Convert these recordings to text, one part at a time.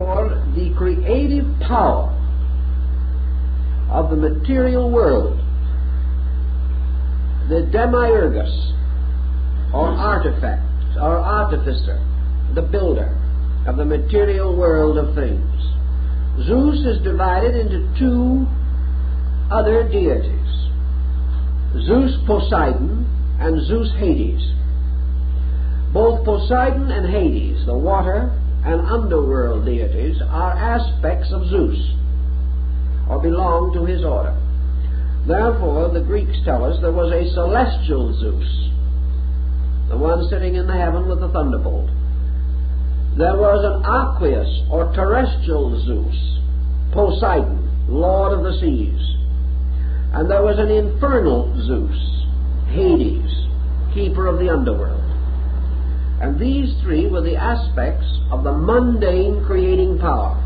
For the creative power of the material world, the demiurgus, or artifact, or artificer, the builder of the material world of things. Zeus is divided into two other deities, Zeus Poseidon and Zeus Hades. Both Poseidon and Hades, the water and underworld deities, are aspects of Zeus, or belong to his order. Therefore, the Greeks tell us there was a celestial Zeus, the one sitting in the heaven with the thunderbolt. There was an aqueous, or terrestrial Zeus, Poseidon, lord of the seas. And there was an infernal Zeus, Hades, keeper of the underworld. And these three were the aspects of the mundane creating power.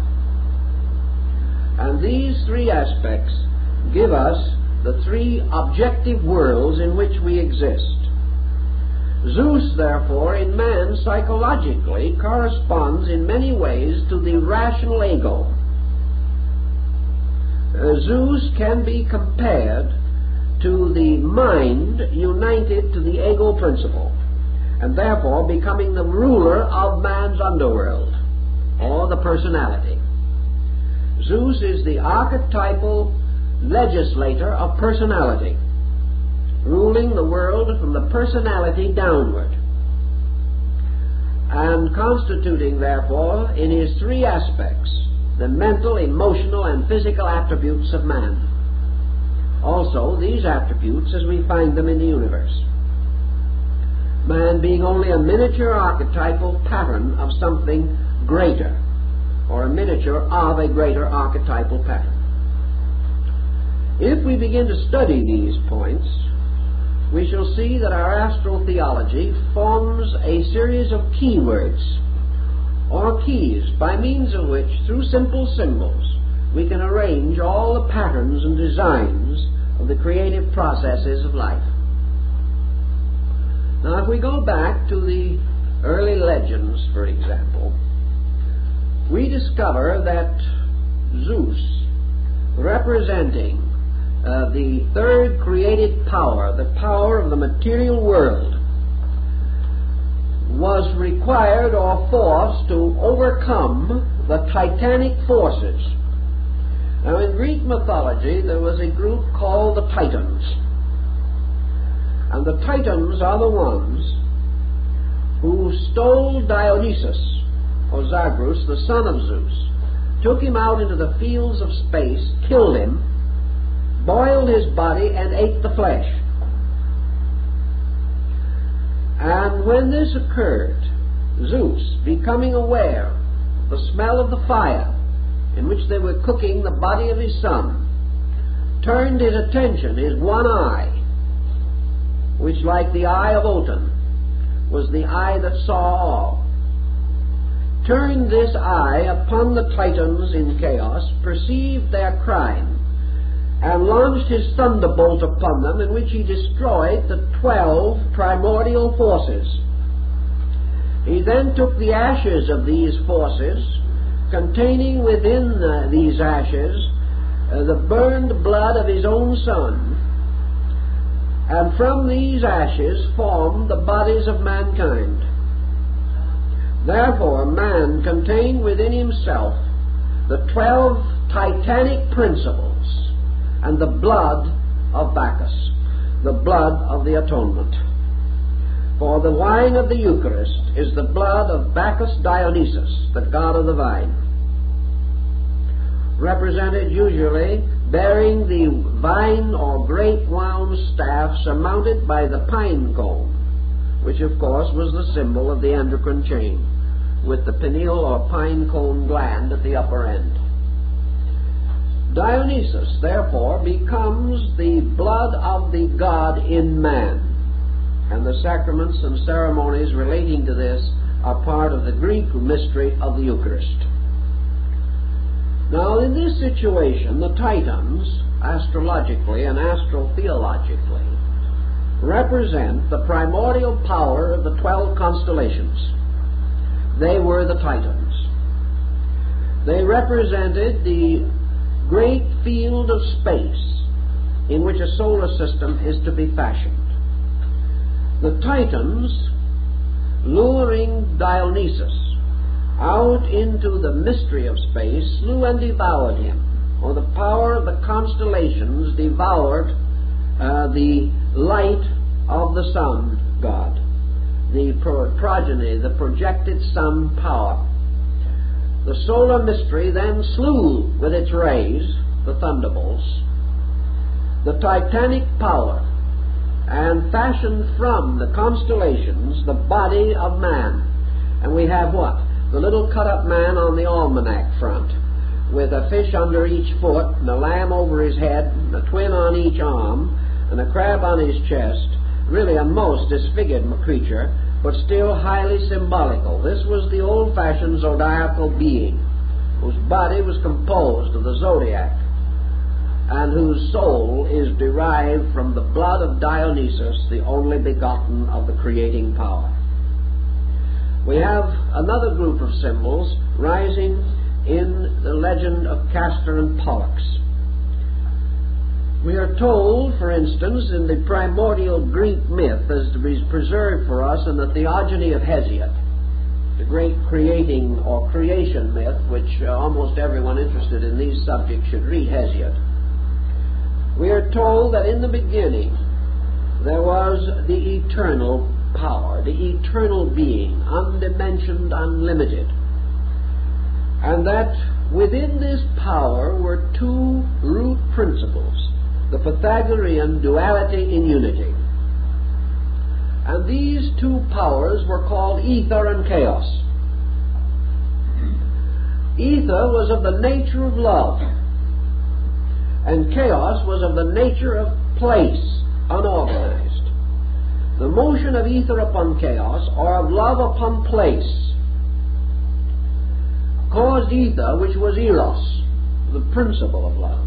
And these three aspects give us the three objective worlds in which we exist. Zeus, therefore, in man psychologically corresponds in many ways to the rational ego. Zeus can be compared to the mind united to the ego principle, and therefore becoming the ruler of man's underworld, or the personality. Zeus is the archetypal legislator of personality, ruling the world from the personality downward, and constituting, therefore, in his three aspects, the mental, emotional, and physical attributes of man. Also, these attributes as we find them in the universe. Man being only a miniature archetypal pattern of something greater, or a miniature of a greater archetypal pattern. If we begin to study these points, we shall see that our astral theology forms a series of keywords, or keys, by means of which, through simple symbols, we can arrange all the patterns and designs of the creative processes of life. Now, if we go back to the early legends, for example, we discover that Zeus, representing the third created power, the power of the material world, was required or forced to overcome the titanic forces. Now, in Greek mythology, there was a group called the Titans. And the Titans are the ones who stole Dionysus, or Zagreus, the son of Zeus, took him out into the fields of space, killed him, boiled his body, and ate the flesh. And when this occurred, Zeus, becoming aware of the smell of the fire in which they were cooking the body of his son, turned his attention, his one eye, which, like the eye of Otan, was the eye that saw all, turned this eye upon the Titans in chaos, perceived their crime, and launched his thunderbolt upon them, in which he destroyed the 12 primordial forces. He then took the ashes of these forces, containing within these ashes the burned blood of his own son, and from these ashes formed the bodies of mankind. Therefore, man contained within himself the 12 titanic principles and the blood of Bacchus, the blood of the atonement. For the wine of the Eucharist is the blood of Bacchus Dionysus, the god of the vine, represented usually bearing the vine or grape wound staff surmounted by the pine cone, which of course was the symbol of the endocrine chain, with the pineal or pine cone gland at the upper end. Dionysus, therefore, becomes the blood of the god in man, and the sacraments and ceremonies relating to this are part of the Greek mystery of the Eucharist. Now, in this situation, the Titans, astrologically and astrotheologically, represent the primordial power of the 12 constellations. They were the Titans. They represented the great field of space in which a solar system is to be fashioned. The Titans, luring Dionysus out into the mystery of space, slew and devoured him, or the power of the constellations devoured the light of the sun god, the progeny, the projected sun power. The solar mystery then slew with its rays, the thunderbolts, the titanic power, and fashioned from the constellations the body of man. And we have what? The little cut-up man on the almanac front, with a fish under each foot, and a lamb over his head, and a twin on each arm, and a crab on his chest. Really a most disfigured creature, but still highly symbolical. This was the old-fashioned zodiacal being, whose body was composed of the zodiac, and whose soul is derived from the blood of Dionysus, the only begotten of the creating power. We have another group of symbols rising in the legend of Castor and Pollux. We are told, for instance, in the primordial Greek myth as is preserved for us in the Theology of Hesiod, the great creating or creation myth, which almost everyone interested in these subjects should read Hesiod. We are told that in the beginning there was the eternal power, the eternal being, undimensioned, unlimited, and that within this power were two root principles, the Pythagorean duality in unity. And these two powers were called ether and chaos. Ether was of the nature of love, and chaos was of the nature of place, unorganized. The motion of ether upon chaos, or of love upon place, caused ether, which was eros, the principle of love,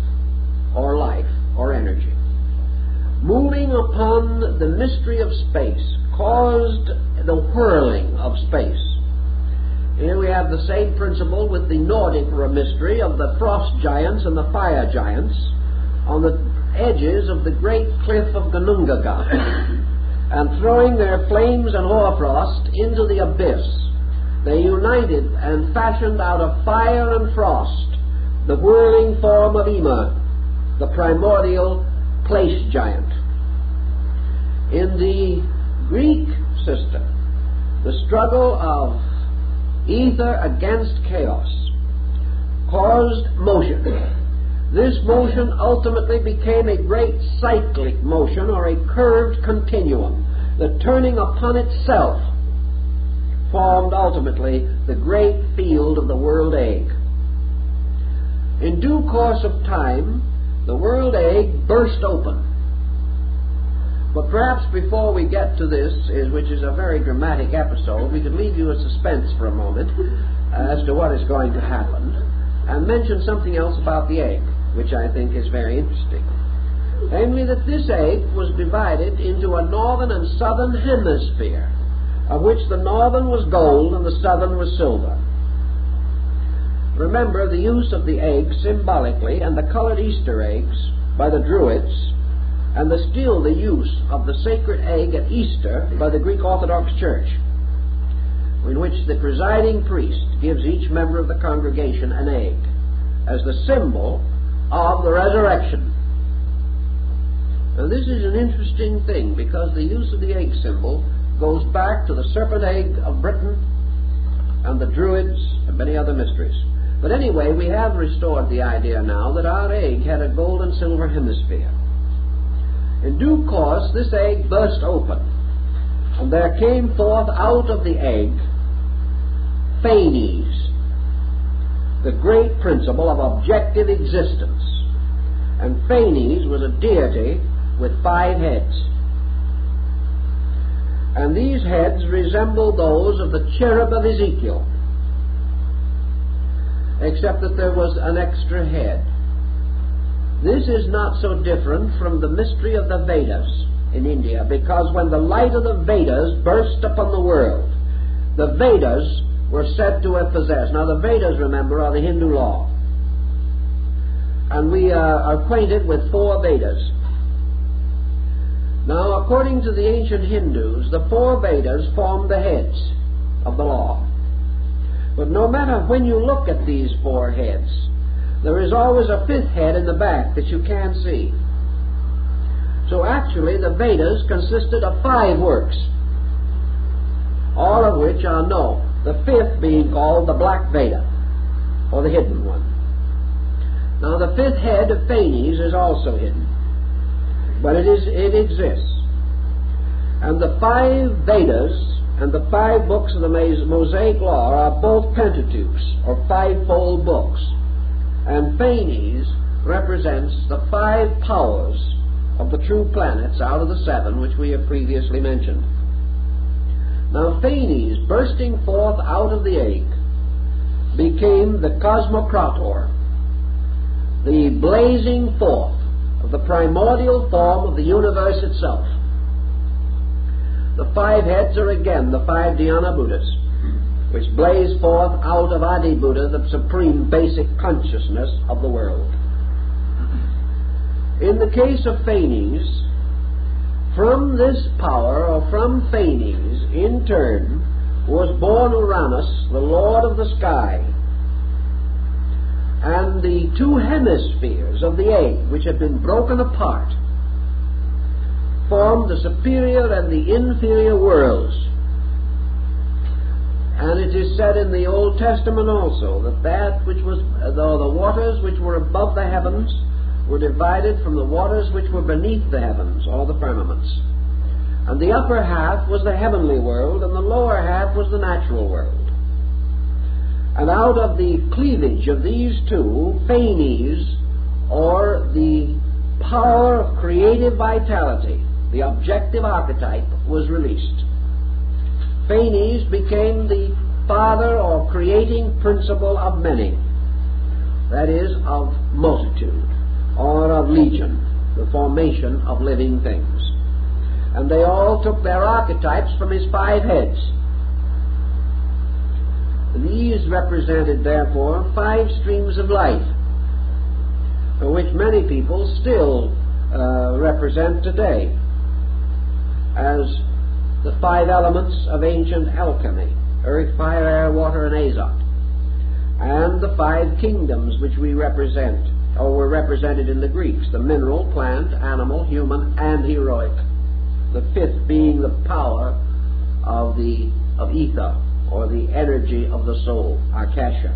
or life, or energy, moving upon the mystery of space, caused the whirling of space. Here we have the same principle with the Nordic mystery of the frost giants and the fire giants on the edges of the great cliff of Gunungaga, and throwing their flames and hoarfrost into the abyss, they united and fashioned out of fire and frost the whirling form of Ymir, the primordial place giant. In the Greek system, the struggle of ether against chaos caused motion. This motion ultimately became a great cyclic motion, or a curved continuum. The turning upon itself formed ultimately the great field of the world egg. In due course of time, the world egg burst open. But perhaps before we get to this, which is a very dramatic episode, we could leave you in suspense for a moment as to what is going to happen, and mention something else about the egg, which I think is very interesting. Namely, that this egg was divided into a northern and southern hemisphere, of which the northern was gold and the southern was silver. Remember the use of the egg symbolically, and the colored Easter eggs by the Druids, and still the use of the sacred egg at Easter by the Greek Orthodox Church, in which the presiding priest gives each member of the congregation an egg as the symbol of the resurrection. Now this is an interesting thing, because the use of the egg symbol goes back to the serpent egg of Britain and the Druids and many other mysteries. But anyway, we have restored the idea now that our egg had a gold and silver hemisphere. In due course, this egg burst open, and there came forth out of the egg Phanes, the great principle of objective existence. And Phanes was a deity with 5 heads. And these heads resembled those of the cherub of Ezekiel, except that there was an extra head. This is not so different from the mystery of the Vedas in India, because when the light of the Vedas burst upon the world, the Vedas were said to have possessed. Now the Vedas, remember, are the Hindu law. And we are acquainted with 4 Vedas. Now, according to the ancient Hindus, the 4 Vedas form the heads of the law. But no matter when you look at these 4 heads, there is always a 5th head in the back that you can't see. So actually, the Vedas consisted of 5 works, all of which are known. The 5th being called the Black Veda, or the hidden one. Now, the 5th head of Phanes is also hidden, but it exists. And the 5 Vedas and the 5 books of the Mosaic Law are both Pentateuchs, or 5-fold books. And Phanes represents the 5 powers of the true planets out of the 7 which we have previously mentioned. Now Phanes, bursting forth out of the egg, became the Cosmocrator, the blazing forth of the primordial form of the universe itself. The 5 heads are again the 5 Dhyana Buddhas, which blaze forth out of Adi Buddha, the supreme basic consciousness of the world. In the case of Phanes, from this power, or from Phanes, in turn, was born Uranus, the lord of the sky. And the 2 hemispheres of the egg, which had been broken apart, formed the superior and the inferior worlds. And it is said in the Old Testament also that which was, the waters which were above the heavens were divided from the waters which were beneath the heavens, or the firmaments. And the upper half was the heavenly world, and the lower half was the natural world. And out of the cleavage of these 2, Phanes, or the power of creative vitality, the objective archetype, was released. Phanes became the father or creating principle of many, that is, of multitude, or of legion, the formation of living things. And they all took their archetypes from his 5 heads. These represented, therefore, 5 streams of life, which many people still represent today as the 5 elements of ancient alchemy: earth, fire, air, water, and azote. And the 5 kingdoms which we represent, or were represented in the Greeks: the mineral, plant, animal, human, and heroic. The 5th being the power of ether, or the energy of the soul, Akasha.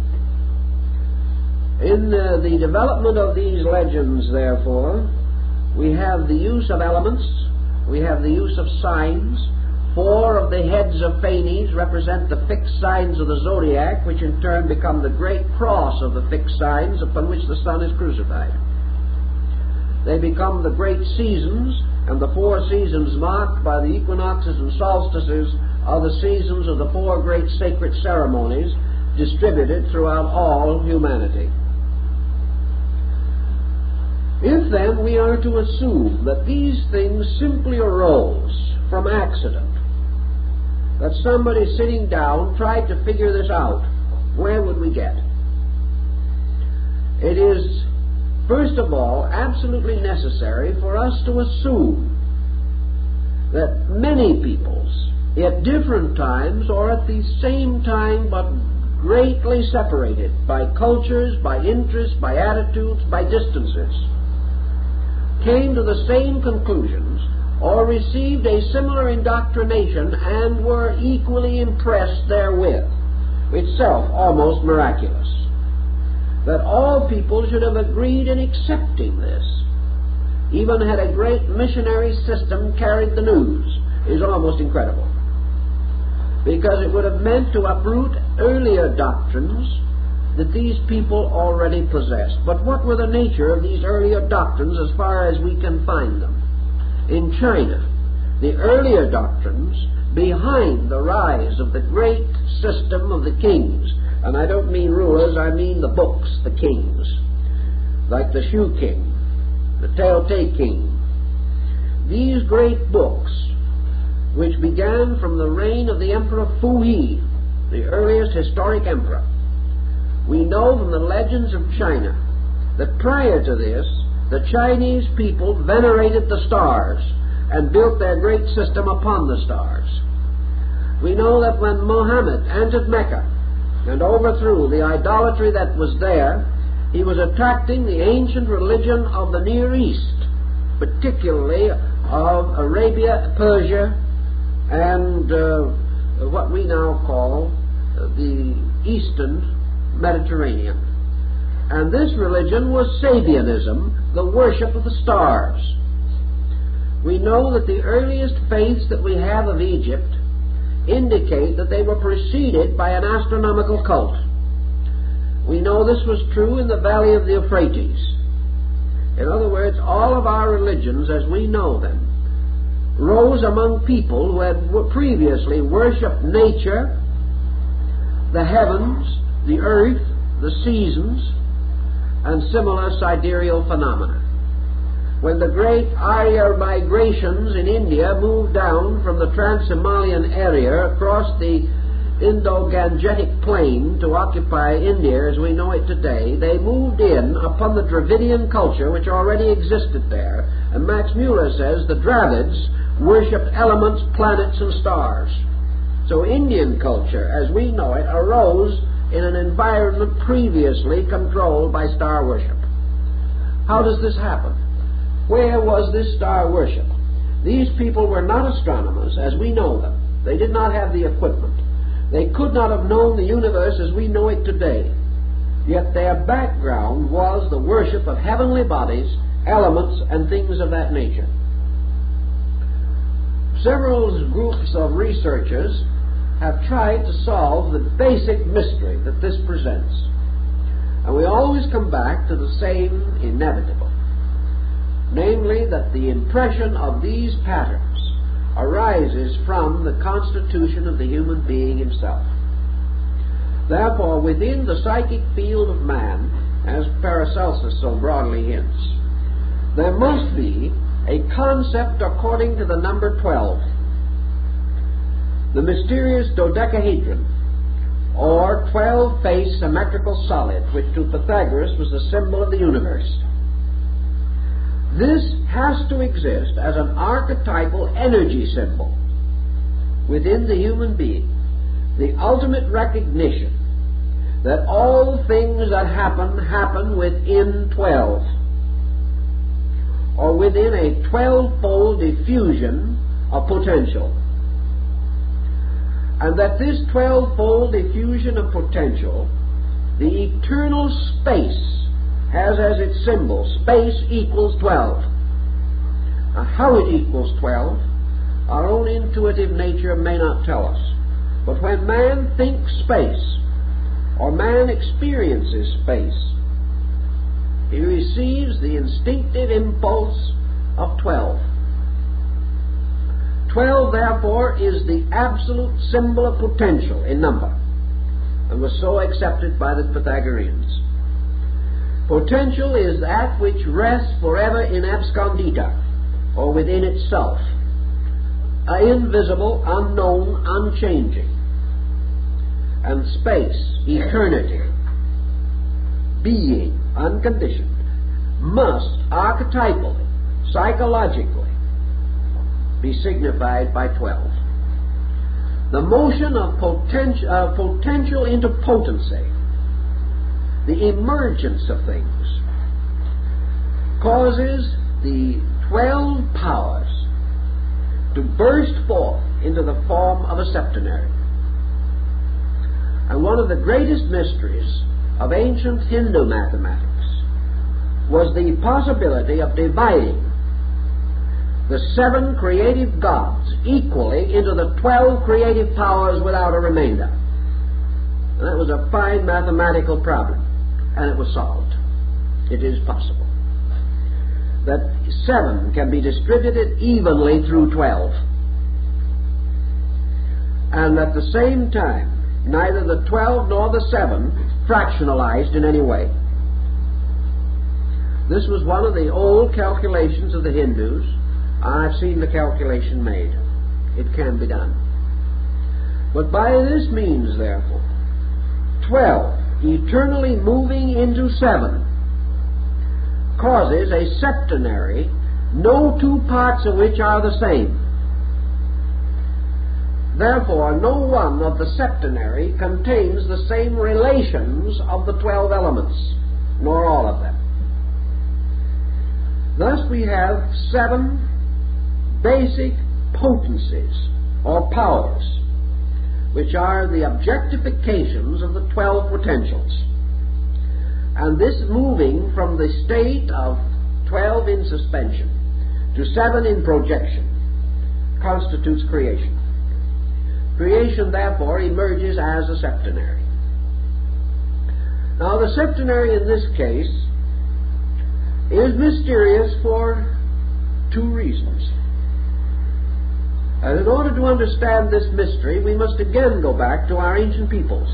In the development of these legends, therefore, we have the use of elements, we have the use of signs. 4 of the heads of Phanes represent the fixed signs of the zodiac, which in turn become the great cross of the fixed signs upon which the sun is crucified. They become the great seasons, and the 4 seasons marked by the equinoxes and solstices are the seasons of the 4 great sacred ceremonies distributed throughout all humanity. If then we are to assume that these things simply arose from accident, that somebody sitting down tried to figure this out, where would we get? It is, first of all, absolutely necessary for us to assume that many peoples, at different times or at the same time but greatly separated by cultures, by interests, by attitudes, by distances, came to the same conclusions or received a similar indoctrination and were equally impressed therewith, itself almost miraculous. That all people should have agreed in accepting this, even had a great missionary system carried the news, is almost incredible. Because it would have meant to uproot earlier doctrines that these people already possessed. But what were the nature of these earlier doctrines as far as we can find them? In China, the earlier doctrines behind the rise of the great system of the kings, and I don't mean rulers, I mean the books, the kings, like the Shu King, the Tao-Te King. These great books, which began from the reign of the Emperor Fu He, the earliest historic emperor. We know from the legends of China that prior to this, the Chinese people venerated the stars and built their great system upon the stars. We know that when Muhammad entered Mecca and overthrew the idolatry that was there, he was attracting the ancient religion of the Near East, particularly of Arabia, Persia, and what we now call the Eastern Mediterranean. And this religion was Sabianism, the worship of the stars. We know that the earliest faiths that we have of Egypt indicate that they were preceded by an astronomical cult. We know this was true in the valley of the Euphrates. In other words, all of our religions as we know them rose among people who had previously worshipped nature, the heavens, the earth, the seasons, and similar sidereal phenomena. When the great Arya migrations in India moved down from the Trans-Himalayan area across the Indo-Gangetic plain to occupy India as we know it today, they moved in upon the Dravidian culture which already existed there. And Max Muller says the Dravids worshipped elements, planets, and stars. So Indian culture, as we know it, arose in an environment previously controlled by star worship. How does this happen? Where was this star worship? These people were not astronomers as we know them. They did not have the equipment. They could not have known the universe as we know it today. Yet their background was the worship of heavenly bodies, elements, and things of that nature. Several groups of researchers have tried to solve the basic mystery that this presents. And we always come back to the same inevitable. Namely, that the impression of these patterns arises from the constitution of the human being himself. Therefore, within the psychic field of man, as Paracelsus so broadly hints, there must be a concept according to the number 12, the mysterious dodecahedron, or 12-faced symmetrical solid, which to Pythagoras was the symbol of the universe. This has to exist as an archetypal energy symbol within the human being, the ultimate recognition that all things that happen within 12, or within a 12-fold diffusion of potential. And that this 12-fold diffusion of potential, the eternal space, has as its symbol, space equals 12. Now, how it equals 12, our own intuitive nature may not tell us. But when man thinks space, or man experiences space, he receives the instinctive impulse of 12. 12, therefore, is the absolute symbol of potential in number, and was so accepted by the Pythagoreans. Potential is that which rests forever in abscondita, or within itself, invisible, unknown, unchanging. And space, eternity, being, unconditioned, must archetypally, psychologically, be signified by 12. The motion of potential into potency, the emergence of things, causes the 12 powers to burst forth into the form of a septenary. And one of the greatest mysteries of ancient Hindu mathematics was the possibility of dividing the 7 creative gods equally into the 12 creative powers without a remainder. And that was a fine mathematical problem, and it was solved. It is possible that 7 can be distributed evenly through 12, and at the same time neither the 12 nor the 7 fractionalized in any way. This was one of the old calculations of the Hindus. I've seen the calculation made. It can be done. But by this means, therefore, 12 eternally moving into 7 causes a septenary, no two parts of which are the same. Therefore, no one of the septenary contains the same relations of the 12 elements, nor all of them. Thus we have 7 basic potencies, or powers, which are the objectifications of the 12 potentials. And this moving from the state of 12 in suspension to 7 in projection constitutes creation. Creation, therefore, emerges as a septenary. Now, the septenary in this case is mysterious for 2 reasons. And in order to understand this mystery, we must again go back to our ancient peoples.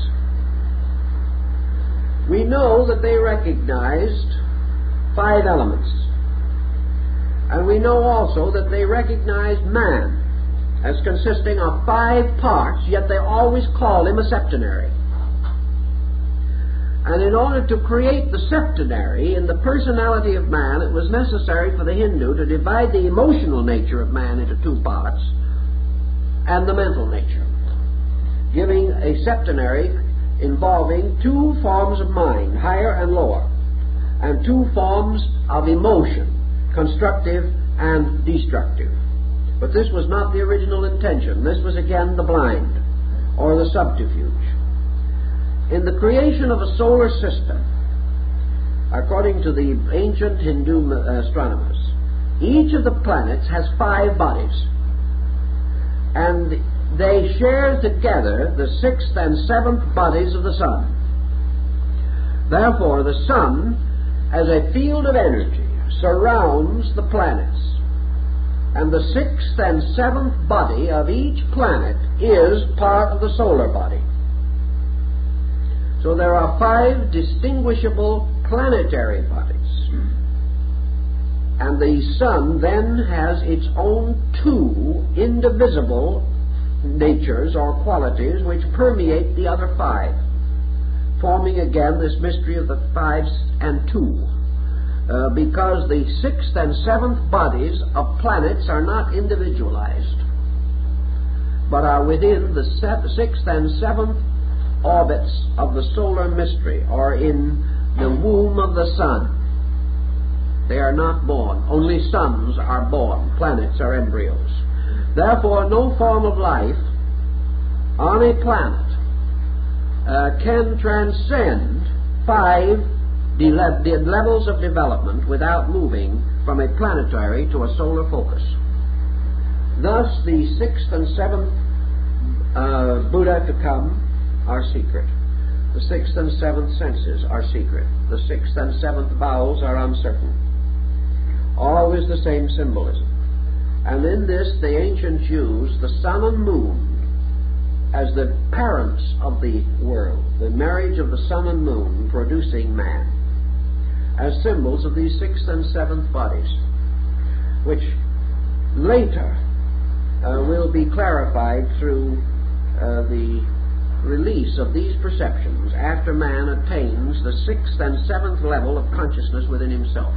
We know that they recognized 5 elements. And we know also that they recognized man as consisting of 5 parts, yet they always called him a septenary. And in order to create the septenary in the personality of man, it was necessary for the Hindu to divide the emotional nature of man into 2 parts and the mental nature, giving a septenary involving 2 forms of mind, higher and lower, and 2 forms of emotion, constructive and destructive. But this was not the original intention. This was again the blind, or the subterfuge. In the creation of a solar system, according to the ancient Hindu astronomers, each of the planets has 5 bodies, and they share together the 6th and 7th bodies of the sun. Therefore, the sun, as a field of energy, surrounds the planets, and the 6th and 7th body of each planet is part of the solar body. So there are 5 distinguishable planetary bodies. And the sun then has its own 2 indivisible natures or qualities which permeate the other 5, forming again this mystery of the 5 and 2. Because the 6th and 7th bodies of planets are not individualized, but are within the 6th and 7th orbits of the solar mystery, or in the womb of the sun. They are not born. Only suns are born. Planets are embryos. Therefore, no form of life on a planet can transcend 5 levels of development without moving from a planetary to a solar focus. Thus, the 6th and 7th Buddha to come are secret. The 6th and 7th senses are secret. The 6th and 7th vowels are uncertain. Always the same symbolism. And in this, the ancients used the sun and moon as the parents of the world, the marriage of the sun and moon producing man, as symbols of these 6th and 7th bodies, which later will be clarified through the release of these perceptions after man attains the 6th and 7th level of consciousness within himself.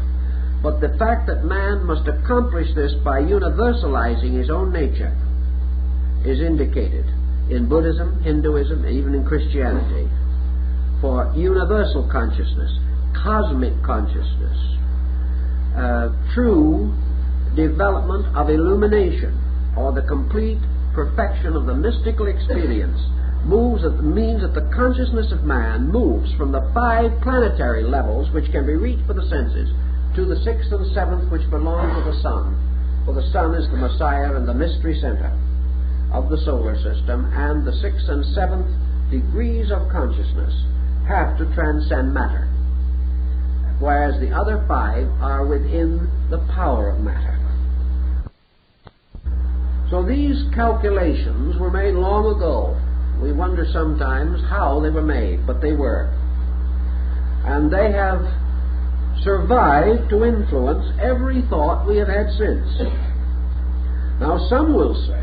But the fact that man must accomplish this by universalizing his own nature is indicated in Buddhism, Hinduism, even in Christianity, for universal consciousness, cosmic consciousness, true development of illumination, or the complete perfection of the mystical experience, means that the consciousness of man moves from the 5 planetary levels which can be reached for the senses to the 6th and 7th which belong to the sun. For the sun is the Messiah and the mystery center of the solar system, and the 6th and 7th degrees of consciousness have to transcend matter, whereas the other 5 are within the power of matter. So these calculations were made long ago. We wonder sometimes how they were made, but they were. And they have survived to influence every thought we have had since. Now some will say,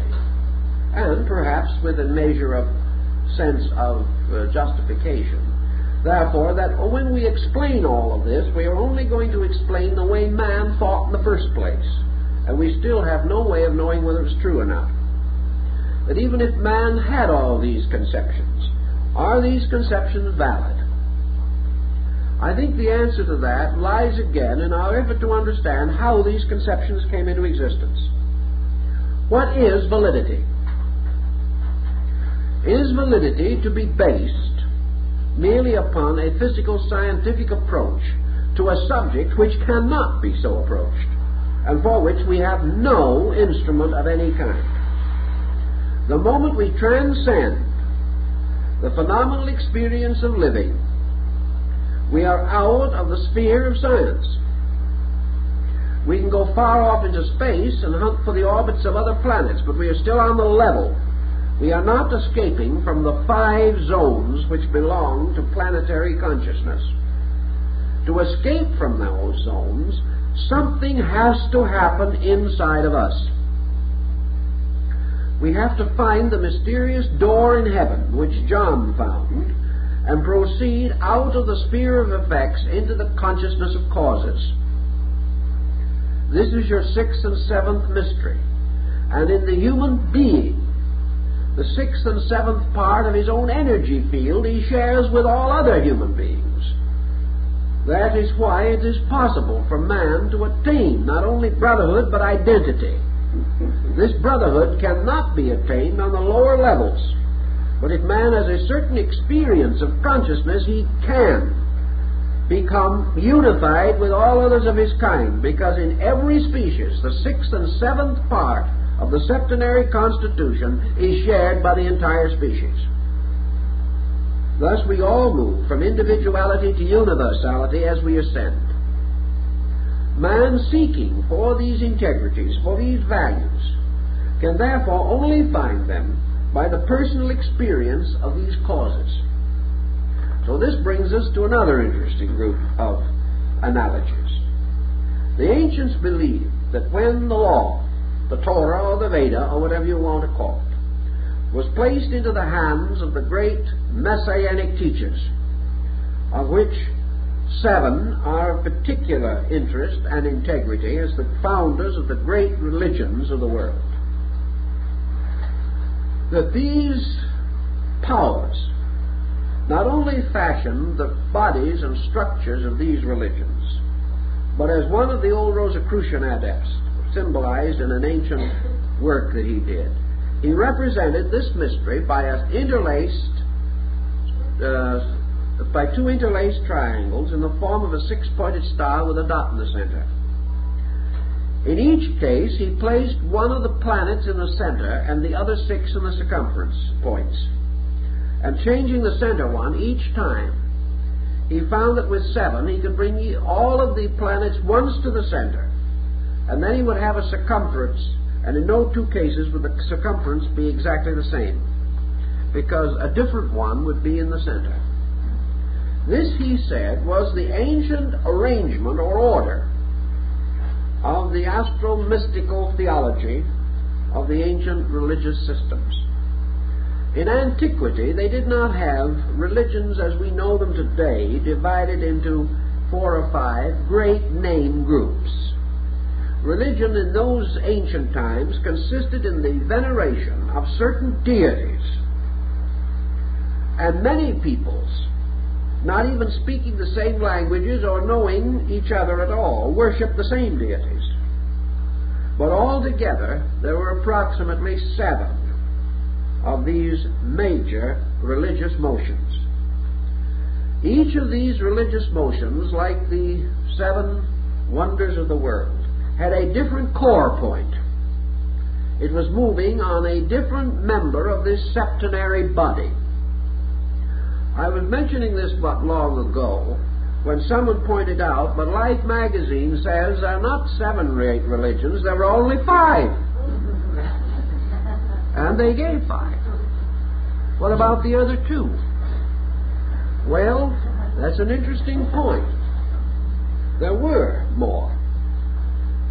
and perhaps with a measure of sense of justification. Therefore, that when we explain all of this, we are only going to explain the way man thought in the first place, and we still have no way of knowing whether it's true or not. That even if man had all these conceptions, are these conceptions valid? I think the answer to that lies again in our effort to understand how these conceptions came into existence. What is validity? Is validity to be based merely upon a physical scientific approach to a subject which cannot be so approached, and for which we have no instrument of any kind? The moment we transcend the phenomenal experience of living, we are out of the sphere of science. We can go far off into space and hunt for the orbits of other planets, but we are still on the level. We are not escaping from the 5 zones which belong to planetary consciousness. To escape from those zones, something has to happen inside of us. We have to find the mysterious door in heaven, which John found, and proceed out of the sphere of effects into the consciousness of causes. This is your 6th and 7th mystery. And in the human being, the 6th and 7th part of his own energy field he shares with all other human beings. That is why it is possible for man to attain not only brotherhood but identity. This brotherhood cannot be attained on the lower levels. But if man has a certain experience of consciousness, he can become unified with all others of his kind, because in every species, the 6th and 7th part of the septenary constitution is shared by the entire species. Thus we all move from individuality to universality as we ascend. Man seeking for these integrities, for these values, can therefore only find them by the personal experience of these causes. So this brings us to another interesting group of analogies. The ancients believed that when the law, the Torah or the Veda, or whatever you want to call it, was placed into the hands of the great messianic teachers, of which 7 are of particular interest and integrity as the founders of the great religions of the world, that these powers not only fashioned the bodies and structures of these religions, but as one of the old Rosicrucian adepts symbolized in an ancient work that he did, he represented this mystery by by 2 interlaced triangles in the form of a 6-pointed star with a dot in the center. In each case, he placed one of the planets in the center and the other 6 in the circumference points. And changing the center one each time, he found that with 7 he could bring all of the planets once to the center, and then he would have a circumference, and in no 2 cases would the circumference be exactly the same, because a different one would be in the center. This, he said, was the ancient arrangement or order of the astro-mystical theology of the ancient religious systems. In antiquity, they did not have religions as we know them today divided into 4 or 5 great name groups. Religion in those ancient times consisted in the veneration of certain deities, and many peoples, not even speaking the same languages or knowing each other at all, worshiped the same deities. But altogether, there were approximately 7 of these major religious motions. Each of these religious motions, like the 7 wonders of the world, had a different core point. It was moving on a different member of this septenary body. I was mentioning this but long ago when someone pointed out, but Life magazine says there are not 7 great religions, there were only 5. And they gave 5. What about the other 2? Well, that's an interesting point. There were more.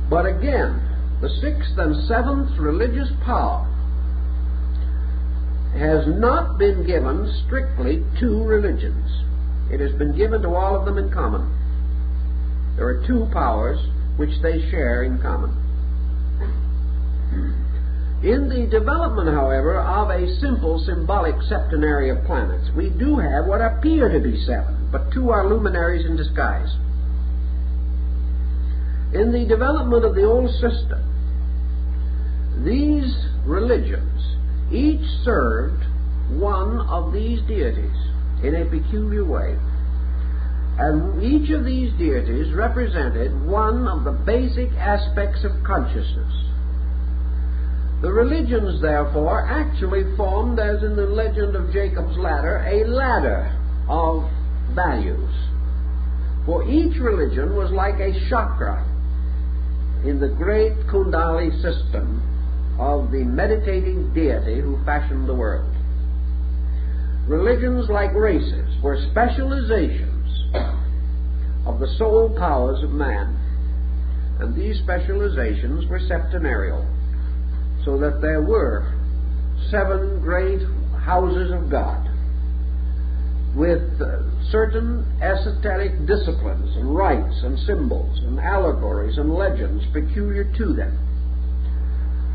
But again, the 6th and 7th religious power has not been given strictly to religions. It has been given to all of them in common. There are two powers which they share in common. In the development, however, of a simple symbolic septenary of planets, we do have what appear to be seven, but two are luminaries in disguise. In the development of the old system, these religions each served one of these deities in a peculiar way. And each of these deities represented one of the basic aspects of consciousness. The religions, therefore, actually formed, as in the legend of Jacob's ladder, a ladder of values. For each religion was like a chakra in the great Kundali system of the meditating deity who fashioned the world. Religions, like races, were specializations of the soul powers of man, and these specializations were septenarial, so that there were seven great houses of God with certain esoteric disciplines and rites and symbols and allegories and legends peculiar to them.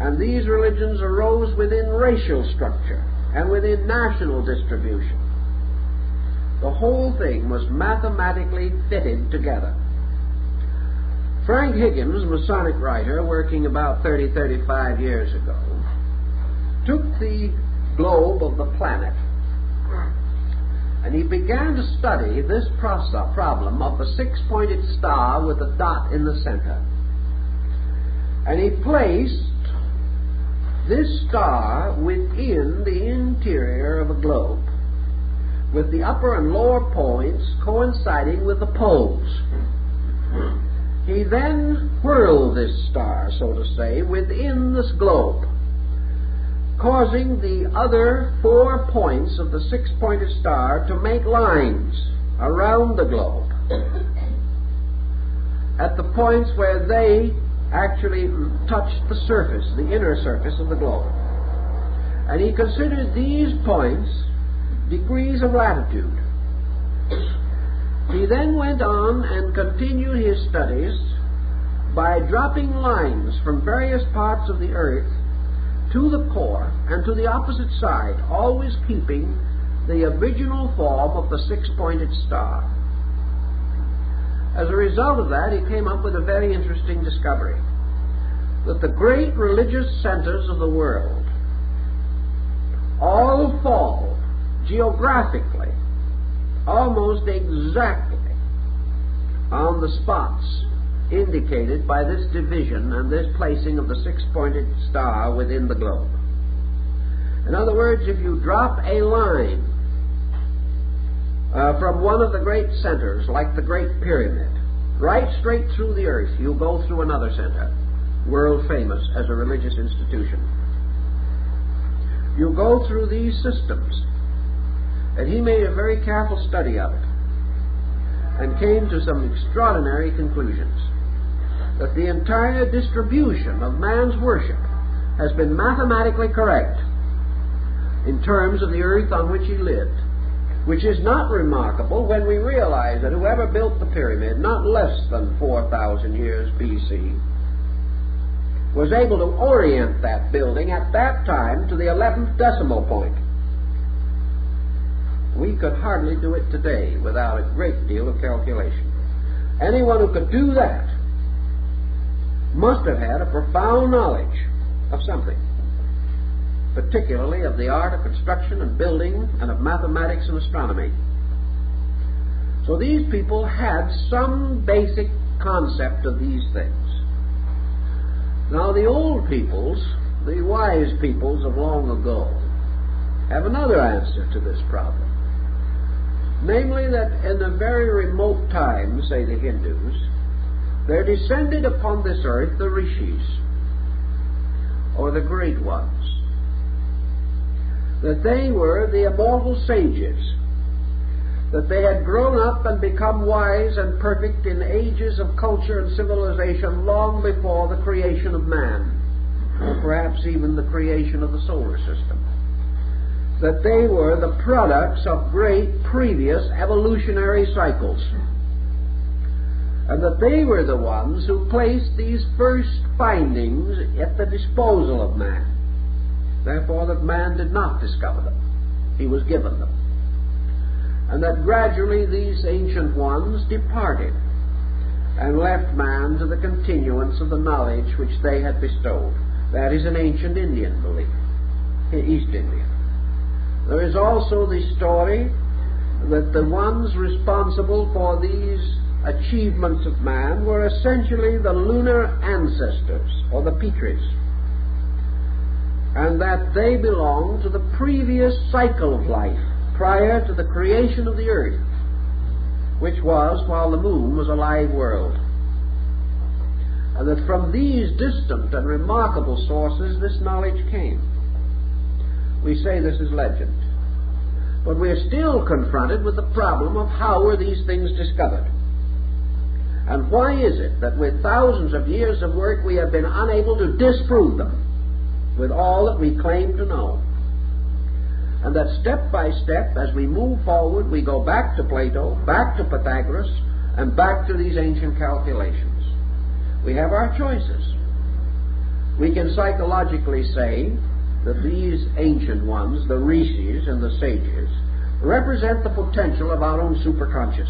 And these religions arose within racial structure and within national distribution. The whole thing was mathematically fitted together. Frank Higgins, Masonic writer, working about 35 years ago, took the globe of the planet and he began to study this problem of the six-pointed star with a dot in the center. And he placed this star within the interior of a globe, with the upper and lower points coinciding with the poles. He then whirled this star, so to say, within this globe, causing the other 4 points of the six-pointed star to make lines around the globe at the points where they actually touched the surface, the inner surface of the globe. And he considered these points degrees of latitude. He then went on and continued his studies by dropping lines from various parts of the earth to the core and to the opposite side, always keeping the original form of the six-pointed star. As a result of that, he came up with a very interesting discovery, that the great religious centers of the world all fall geographically almost exactly on the spots indicated by this division and this placing of the six-pointed star within the globe. In other words, if you drop a line from one of the great centers, like the Great Pyramid, right straight through the earth, you'll go through another center, world famous as a religious institution. You go through these systems, and he made a very careful study of it and came to some extraordinary conclusions, that the entire distribution of man's worship has been mathematically correct in terms of the earth on which he lived, which is not remarkable when we realize that whoever built the pyramid, not less than 4,000 years BC, was able to orient that building at that time to the 11th decimal point. We could hardly do it today without a great deal of calculation. Anyone who could do that must have had a profound knowledge of something, particularly of the art of construction and building and of mathematics and astronomy. So these people had some basic concept of these things. Now the old peoples, the wise peoples of long ago, have another answer to this problem. Namely that in a very remote time, say the Hindus, there descended upon this earth the rishis, or the great ones. That they were the immortal sages, that they had grown up and become wise and perfect in ages of culture and civilization long before the creation of man, or perhaps even the creation of the solar system. that they were the products of great previous evolutionary cycles, and that they were the ones who placed these first findings at the disposal of man. Therefore, that man did not discover them. He was given them. And that gradually these ancient ones departed and left man to the continuance of the knowledge which they had bestowed. That is an ancient Indian belief, East Indian. There is also the story that the ones responsible for these achievements of man were essentially the lunar ancestors, or the Petries, and that they belonged to the previous cycle of life prior to the creation of the earth, which was while the moon was a live world, and that from these distant and remarkable sources this knowledge came. We say this is legend, but we are still confronted with the problem of how were these things discovered, and why is it that with thousands of years of work we have been unable to disprove them with all that we claim to know, and that step by step as we move forward we go back to Plato, back to Pythagoras, and back to these ancient calculations. We have our choices. We can psychologically say that these ancient ones, the rishis and the sages, represent the potential of our own superconscious.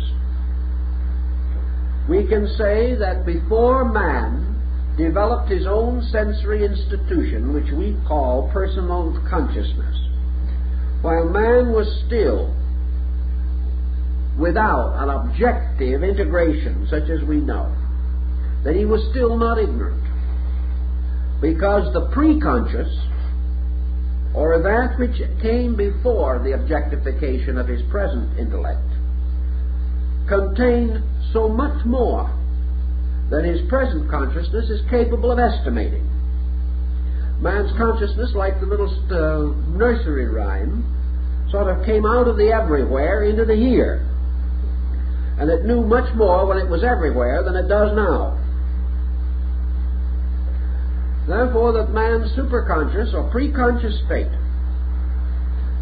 We can say that before man developed his own sensory institution, which we call personal consciousness, while man was still without an objective integration such as we know, that he was still not ignorant, because the preconscious, or that which came before the objectification of his present intellect, contained so much more than his present consciousness is capable of estimating. Man's consciousness, like the little nursery rhyme, sort of came out of the everywhere into the here, and it knew much more when it was everywhere than it does now. Therefore, that man's superconscious or preconscious state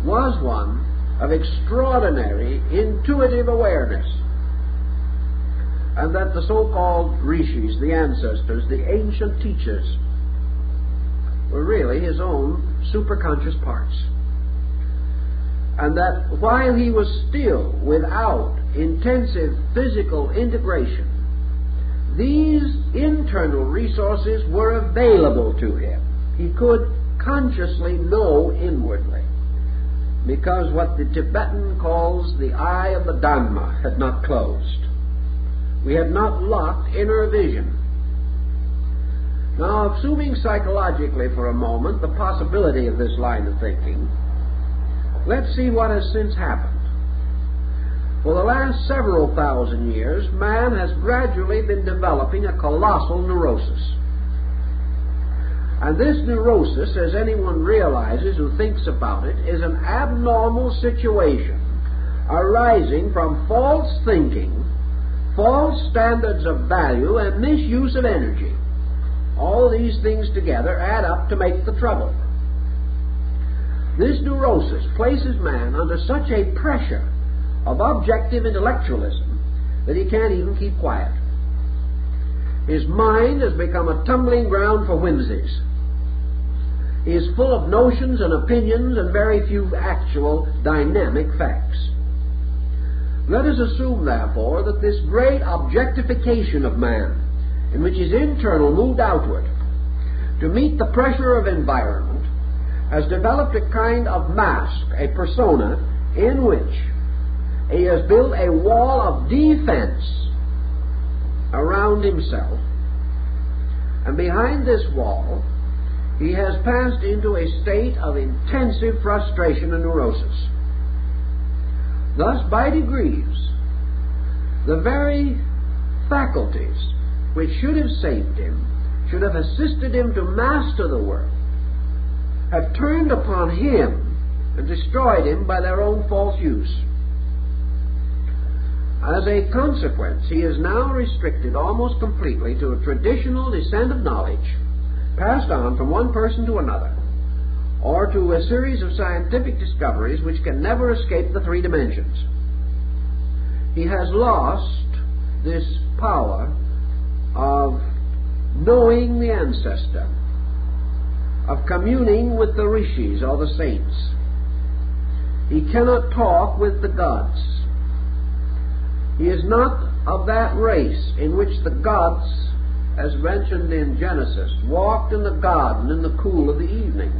was one of extraordinary intuitive awareness, and that the so-called rishis, the ancestors, the ancient teachers, were really his own superconscious parts, and that while he was still without intensive physical integration, these internal resources were available to him. He could consciously know inwardly, because what the Tibetan calls the eye of the Dhamma had not closed. We had not locked inner vision. Now, assuming psychologically for a moment the possibility of this line of thinking, let's see what has since happened. For the last several thousand years, man has gradually been developing a colossal neurosis. And this neurosis, as anyone realizes who thinks about it, is an abnormal situation arising from false thinking, false standards of value, and misuse of energy. All these things together add up to make the trouble. This neurosis places man under such a pressure of objective intellectualism that he can't even keep quiet. His mind has become a tumbling ground for whimsies. He is full of notions and opinions and very few actual dynamic facts. Let us assume, therefore, that this great objectification of man, in which his internal moved outward to meet the pressure of environment, has developed a kind of mask, a persona, in which he has built a wall of defense around himself, and behind this wall he has passed into a state of intensive frustration and neurosis. Thus, by degrees, the very faculties which should have saved him, should have assisted him to master the world, have turned upon him and destroyed him by their own false use. As a consequence, he is now restricted almost completely to a traditional descent of knowledge, passed on from one person to another, or to a series of scientific discoveries which can never escape the three dimensions. He has lost this power of knowing the ancestor, of communing with the rishis or the saints. He cannot talk with the gods. He is not of that race in which the gods, as mentioned in Genesis, walked in the garden in the cool of the evening.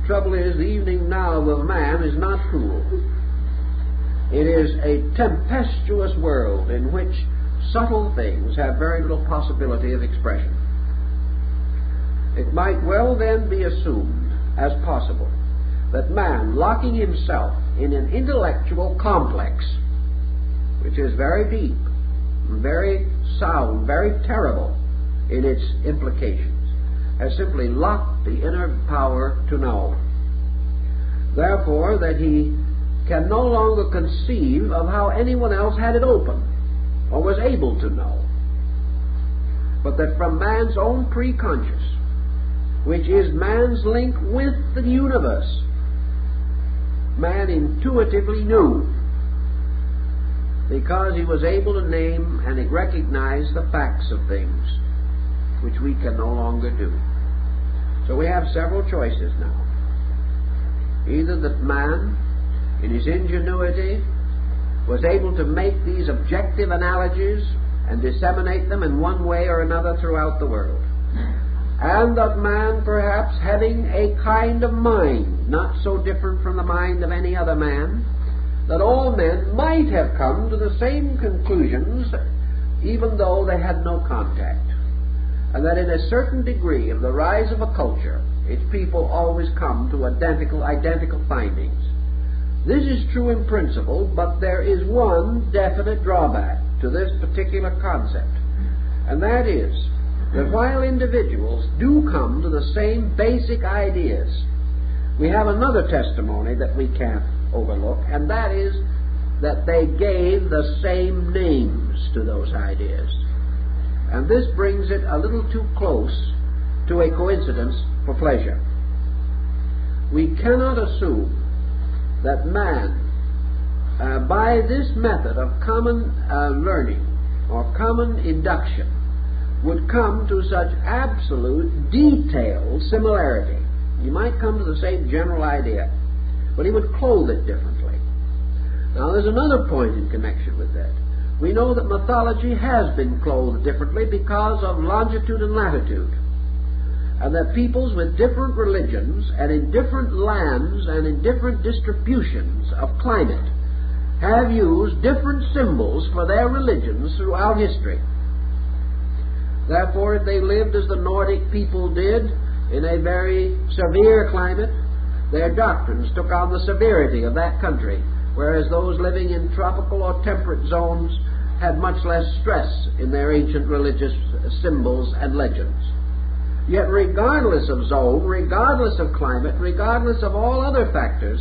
The trouble is, the evening now of man is not cool. It is a tempestuous world in which subtle things have very little possibility of expression. It might well then be assumed as possible that man, locking himself in an intellectual complex, which is very deep, very sound, very terrible in its implications, has simply locked the inner power to know. Therefore, that he can no longer conceive of how anyone else had it open or was able to know, but that from man's own preconscious, which is man's link with the universe, man intuitively knew, because he was able to name and recognize the facts of things which we can no longer do. So we have several choices now. Either that man, in his ingenuity, was able to make these objective analogies and disseminate them in one way or another throughout the world, and that man, perhaps having a kind of mind not so different from the mind of any other man, that all men might have come to the same conclusions even though they had no contact, and that in a certain degree of the rise of a culture, its people always come to identical findings. This is true in principle, but there is one definite drawback to this particular concept, and that is that while individuals do come to the same basic ideas, we have another testimony that we can't overlook, and that is that they gave the same names to those ideas. And this brings it a little too close to a coincidence for pleasure. We cannot assume that man, by this method of common learning or common induction, would come to such absolute detailed similarity. He might come to the same general idea, but he would clothe it differently. Now there's another point in connection with that. We know that mythology has been clothed differently because of longitude and latitude, and that peoples with different religions and in different lands and in different distributions of climate have used different symbols for their religions throughout history. Therefore, if they lived as the Nordic people did in a very severe climate, their doctrines took on the severity of that country, whereas those living in tropical or temperate zones had much less stress in their ancient religious symbols and legends. Yet regardless of zone, regardless of climate, regardless of all other factors,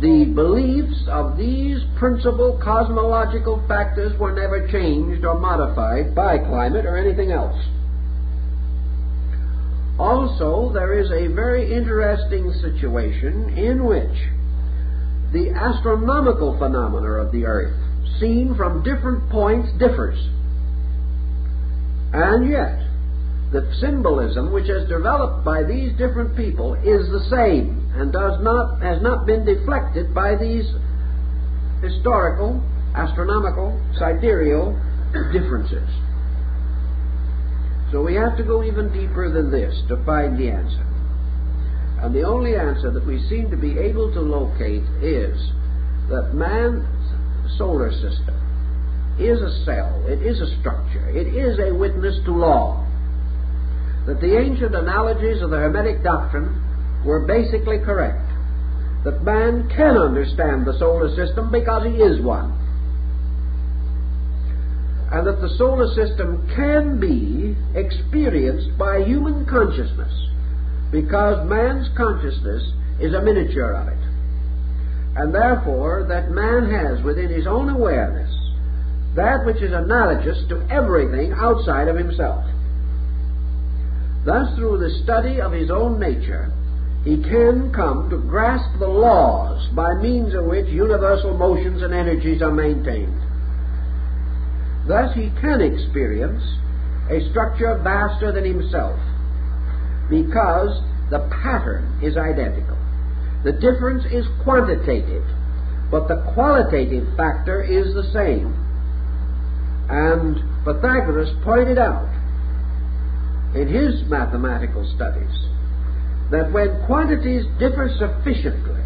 the beliefs of these principal cosmological factors were never changed or modified by climate or anything else. Also, there is a very interesting situation in which the astronomical phenomena of the earth, seen from different points, differs. And yet, the symbolism which is developed by these different people is the same and has not been deflected by these historical, astronomical, sidereal differences. So we have to go even deeper than this to find the answer. And the only answer that we seem to be able to locate is that man's solar system is a cell, it is a structure, it is a witness to law. That the ancient analogies of the Hermetic doctrine were basically correct. That man can understand the solar system because he is one. And that the solar system can be experienced by human consciousness because man's consciousness is a miniature of it. And therefore that man has within his own awareness that which is analogous to everything outside of himself. Thus, through the study of his own nature, he can come to grasp the laws by means of which universal motions and energies are maintained. Thus he can experience a structure vaster than himself, because the pattern is identical. The difference is quantitative, but the qualitative factor is the same. And Pythagoras pointed out in his mathematical studies that when quantities differ sufficiently,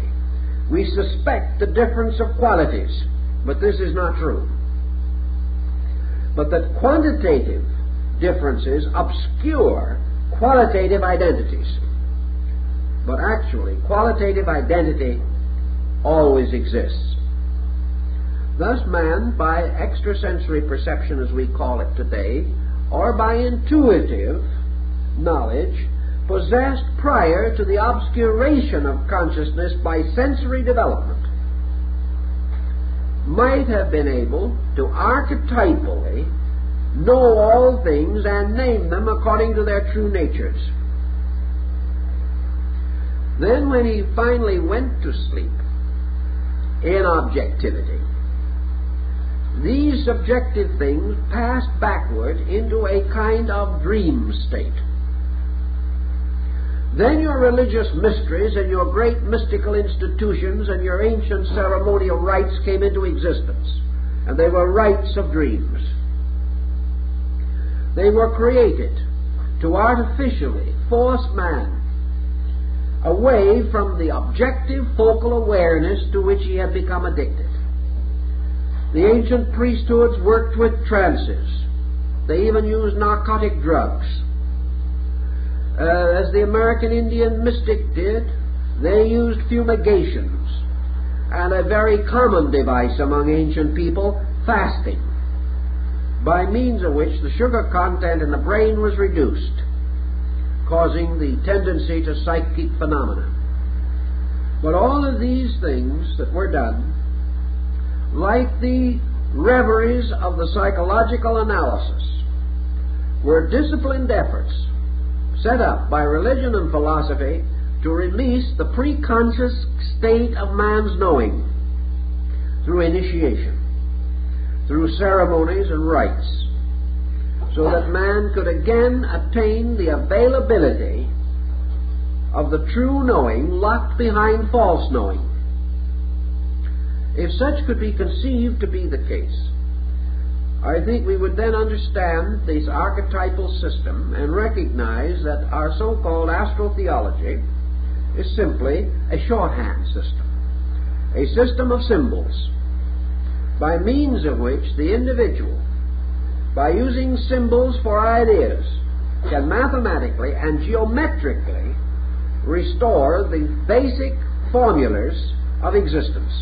we suspect the difference of qualities, but this is not true. But that quantitative differences obscure qualitative identities. But actually, qualitative identity always exists. Thus man, by extrasensory perception as we call it today, or by intuitive knowledge, possessed prior to the obscuration of consciousness by sensory development, might have been able to archetypally know all things and name them according to their true natures. Then when he finally went to sleep in objectivity, these subjective things passed backward into a kind of dream state. Then your religious mysteries and your great mystical institutions and your ancient ceremonial rites came into existence, and they were rites of dreams. They were created to artificially force man away from the objective focal awareness to which he had become addicted. The ancient priesthoods worked with trances. They even used narcotic drugs. As the American Indian mystic did, they used fumigations, and a very common device among ancient people, fasting, by means of which the sugar content in the brain was reduced, causing the tendency to psychic phenomena. But all of these things that were done, like the reveries of the psychological analysis, were disciplined efforts set up by religion and philosophy to release the preconscious state of man's knowing through initiation, through ceremonies and rites, so that man could again attain the availability of the true knowing locked behind false knowing. If such could be conceived to be the case, I think we would then understand this archetypal system and recognize that our so-called astrotheology is simply a shorthand system, a system of symbols, by means of which the individual, by using symbols for ideas, can mathematically and geometrically restore the basic formulas of existence.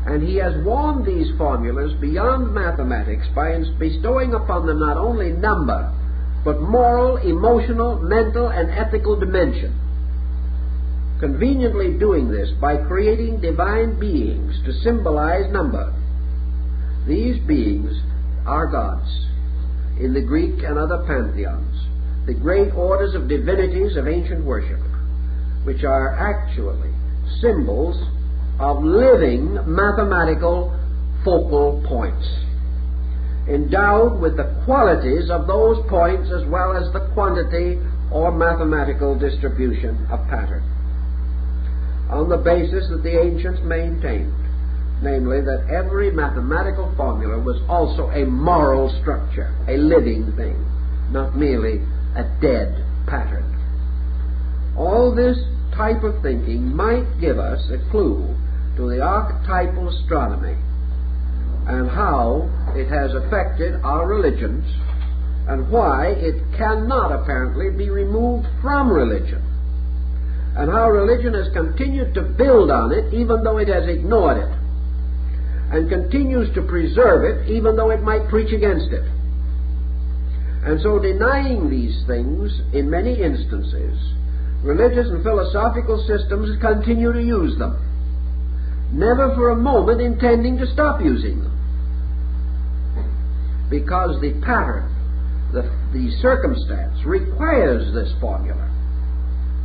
And he has worn these formulas beyond mathematics by bestowing upon them not only number, but moral, emotional, mental, and ethical dimension. Conveniently doing this by creating divine beings to symbolize number. These beings are gods in the Greek and other pantheons, the great orders of divinities of ancient worship, which are actually symbols of living mathematical focal points, endowed with the qualities of those points as well as the quantity or mathematical distribution of pattern, on the basis that the ancients maintained, namely that every mathematical formula was also a moral structure, a living thing, not merely a dead pattern. All this type of thinking might give us a clue to the archetypal astronomy and how it has affected our religions and why it cannot apparently be removed from religion, and how religion has continued to build on it even though it has ignored it, and continues to preserve it even though it might preach against it. And so, denying these things in many instances, religious and philosophical systems continue to use them, never for a moment intending to stop using them, because the pattern, the circumstance requires this formula.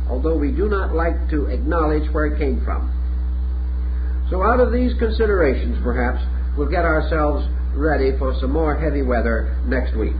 although we do not like to acknowledge where it came from. So out of these considerations, perhaps, we'll get ourselves ready for some more heavy weather next week.